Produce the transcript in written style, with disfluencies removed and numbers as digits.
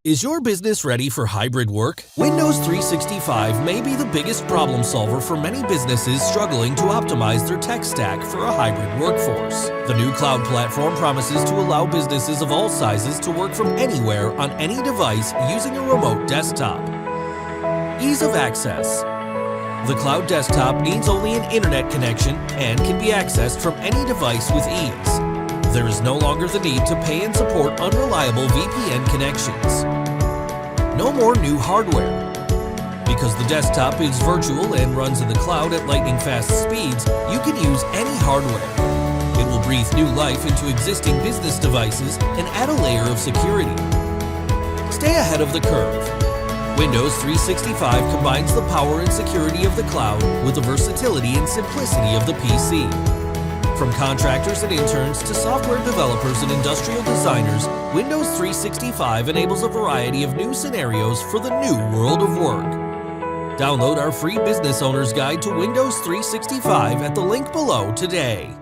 Is your business ready for hybrid work? Windows 365 may be the biggest problem solver for many businesses struggling to optimize their tech stack for a hybrid workforce. The new cloud platform promises to allow businesses of all sizes to work from anywhere on any device using a remote desktop. Ease of access. The cloud desktop needs only an internet connection and can be accessed from any device with ease. There is no longer the need to pay and support unreliable VPN connections. No more new hardware. Because the desktop is virtual and runs in the cloud at lightning-fast speeds, you can use any hardware. It will breathe new life into existing business devices and add a layer of security. Stay ahead of the curve. Windows 365 combines the power and security of the cloud with the versatility and simplicity of the PC. From contractors and interns to software developers and industrial designers, Windows 365 enables a variety of new scenarios for the new world of work. Download our free Business Owner's Guide to Windows 365 at the link below today.